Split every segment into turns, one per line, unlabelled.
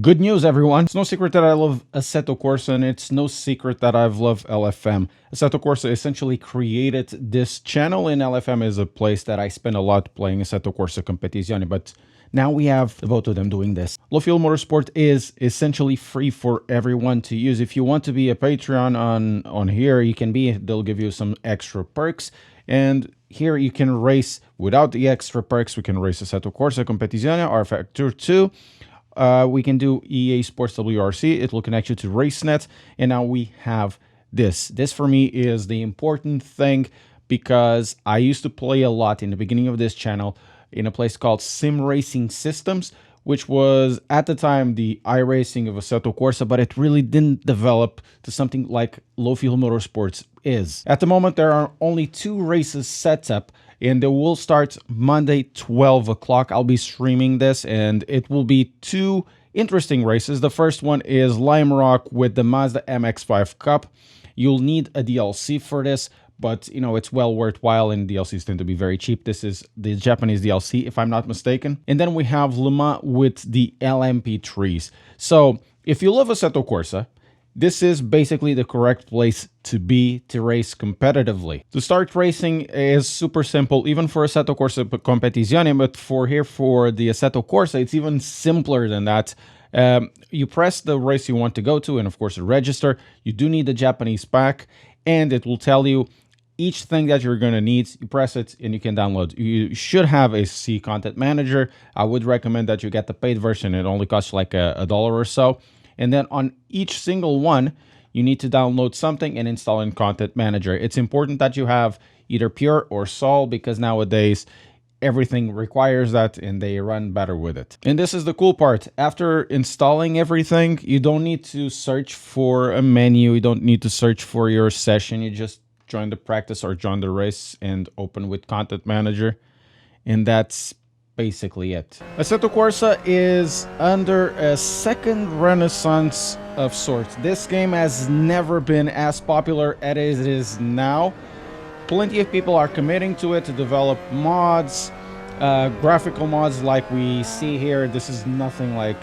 Good news, everyone. It's no secret that I love Assetto Corsa, and it's no secret that I've loved LFM. Assetto Corsa essentially created this channel, and LFM is a place that I spend a lot playing Assetto Corsa Competizione, but now we have the both of them doing this. Low Fuel Motorsport is essentially free for everyone to use. If you want to be a Patreon on here, you can be. They'll give you some extra perks, and here you can race without the extra perks. We can race Assetto Corsa Competizione, R Factor 2. We can do EA Sports WRC. It will connect you to RaceNet. And now we have this. This for me is the important thing because I used to play a lot in the beginning of this channel in a place called Sim Racing Systems, which was at the time the iRacing of Assetto Corsa, but it really didn't develop to something like Low Fuel Motorsports is. At the moment, there are only 2 races set up, and they will start Monday, 12 o'clock. I'll be streaming this, and it will be 2 interesting races. The first one is Lime Rock with the Mazda MX-5 Cup. You'll need a DLC for this, but you know, it's well worthwhile, and DLCs tend to be very cheap. This is the Japanese DLC, if I'm not mistaken. And then we have Le Mans with the LMP3s. So if you love Assetto Corsa, this is basically the correct place to be to race competitively. To start racing is super simple, even for Assetto Corsa Competizione, but for the Assetto Corsa, it's even simpler than that. You press the race you want to go to, and of course register. You do need the Japanese pack, and it will tell you each thing that you're going to need. You press it and you can download. You should have a C content manager. I would recommend that you get the paid version. It only costs like $1 or so. And then on each single one, you need to download something and install in Content Manager. It's important that you have either Pure or Sol, because nowadays everything requires that and they run better with it. And this is the cool part. After installing everything, you don't need to search for a menu. You don't need to search for your session. You just join the practice or join the race and open with Content Manager. And that's basically it. Assetto Corsa is under a second renaissance of sorts. This game has never been as popular as it is now. Plenty of people are committing to it to develop mods, graphical mods like we see here. This is nothing like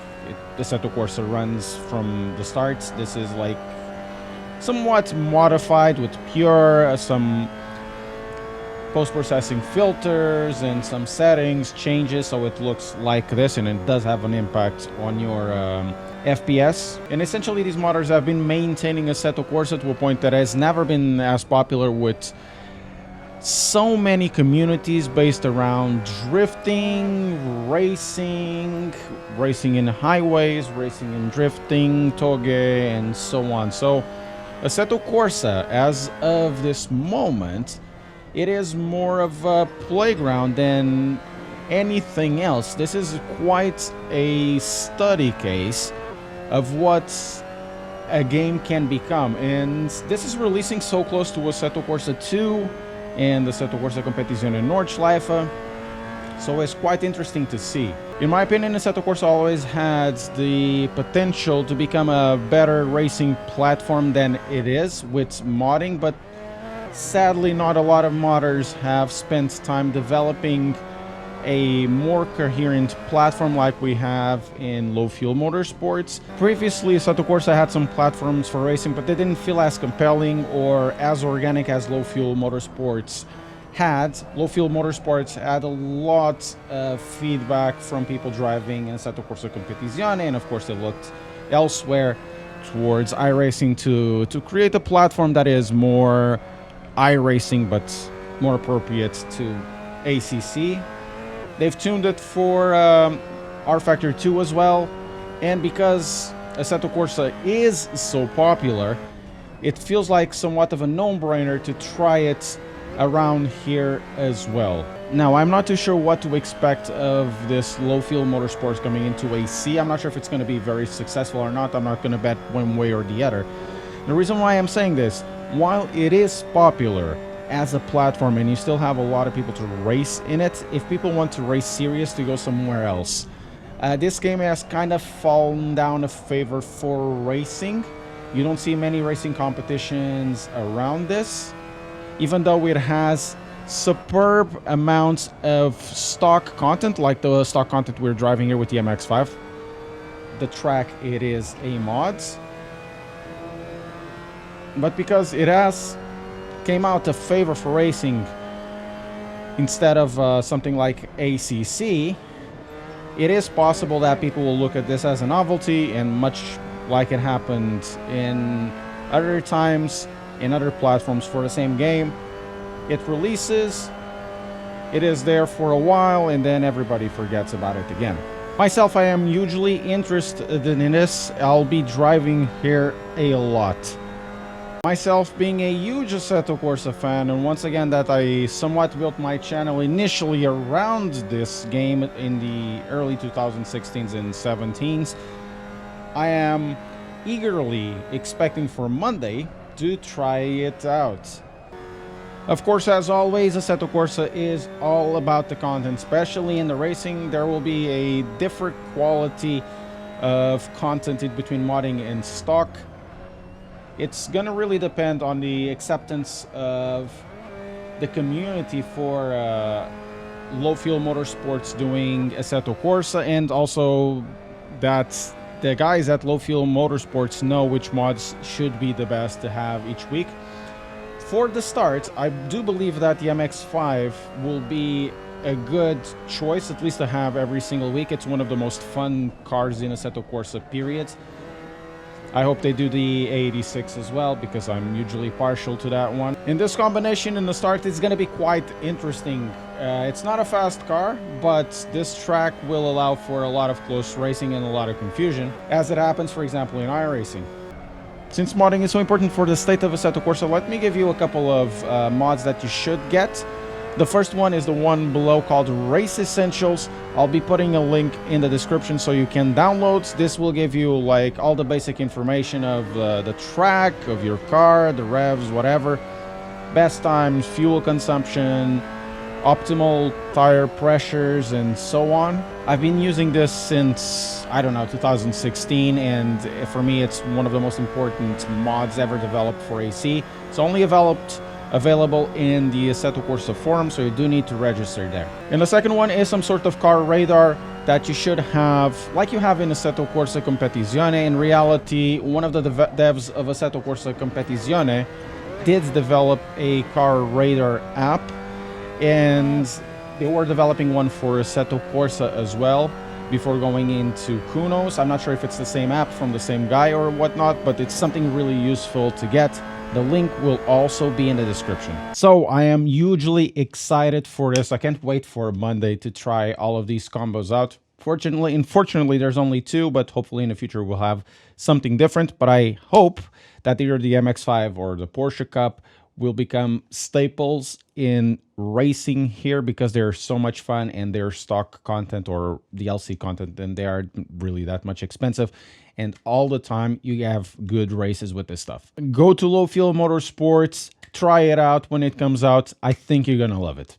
Assetto Corsa runs from the start. This is like somewhat modified with Pure, some post-processing filters and some settings changes, so it looks like this, and it does have an impact on your FPS. And essentially these modders have been maintaining Assetto Corsa to a point that has never been as popular, with so many communities based around drifting, racing in highways, racing and drifting, toge, and so on. So Assetto Corsa, as of this moment, it is more of a playground than anything else. This is quite a study case of what a game can become. And this is releasing so close to Assetto Corsa 2 and Assetto Corsa Competizione Nordschleife. So it's quite interesting to see. In my opinion, Assetto Corsa always had the potential to become a better racing platform than it is with modding, but sadly, not a lot of modders have spent time developing a more coherent platform like we have in Low Fuel Motorsports. Previously, Assetto Corsa had some platforms for racing, but they didn't feel as compelling or as organic as Low Fuel Motorsports had. Low Fuel Motorsports had a lot of feedback from people driving in Assetto Corsa Competizione, and of course they looked elsewhere towards iRacing to create a platform that is more iRacing but more appropriate to ACC. They've tuned it for R Factor 2 as well, and because Assetto Corsa is so popular, it feels like somewhat of a no-brainer to try it around here as well. Now, I'm not too sure what to expect of this Low Fuel Motorsports coming into AC. I'm not sure if it's going to be very successful or not. I'm not going to bet one way or the other. The reason why I'm saying this, while it is popular as a platform and you still have a lot of people to race in it, if people want to race serious, to go somewhere else. This game has kind of fallen down a favor for racing. You don't see many racing competitions around this, even though it has superb amounts of stock content, like the stock content we're driving here with the MX-5. the track it is a mods, but because it has came out to favor for racing instead of something like ACC, it is possible that people will look at this as a novelty, and much like it happened in other times in other platforms for the same game, it releases, it is there for a while, and then everybody forgets about it again. Myself, I am usually interested in this. I'll be driving here a lot. Myself being a huge Assetto Corsa fan, and once again that I somewhat built my channel initially around this game in the early 2016s and 17s, I am eagerly expecting for Monday to try it out. Of course, as always, Assetto Corsa is all about the content, especially in the racing. There will be a different quality of content in between modding and stock. It's gonna really depend on the acceptance of the community for low fuel motorsports doing Assetto Corsa, and also that the guys at Low Fuel Motorsports know which mods should be the best to have each week. For the start, I do believe that the MX-5 will be a good choice, at least to have every single week. It's one of the most fun cars in Assetto Corsa, period. I hope they do the A86 as well, because I'm usually partial to that one. In this combination in the start, it's going to be quite interesting. It's not a fast car, but this track will allow for a lot of close racing and a lot of confusion, as it happens, for example, in iRacing. Since modding is so important for the state of Assetto Corsa, let me give you a couple of mods that you should get. The first one is the one below called Race Essentials. I'll be putting a link in the description so you can download. This will give you like all the basic information of the track, of your car, the revs, whatever. Best times, fuel consumption, optimal tire pressures, and so on. I've been using this since, I don't know, 2016, and for me it's one of the most important mods ever developed for AC. It's only available in the Assetto Corsa forum, so you do need to register there. And the second one is some sort of car radar that you should have, like you have in Assetto Corsa Competizione. In reality, one of the devs of Assetto Corsa Competizione did develop a car radar app, and they were developing one for Assetto Corsa as well before going into Kunos. I'm not sure if it's the same app from the same guy or whatnot, but it's something really useful to get. The link will also be in the description. So I am hugely excited for this. I can't wait for Monday to try all of these combos out. Unfortunately, there's only two, but hopefully in the future we'll have something different. But I hope that either the MX-5 or the Porsche Cup will become staples in racing here, because they're so much fun and they're stock content or DLC content, and they are really that much expensive. And all the time you have good races with this stuff. Go to Low Fuel Motorsports, try it out when it comes out. I think you're gonna love it.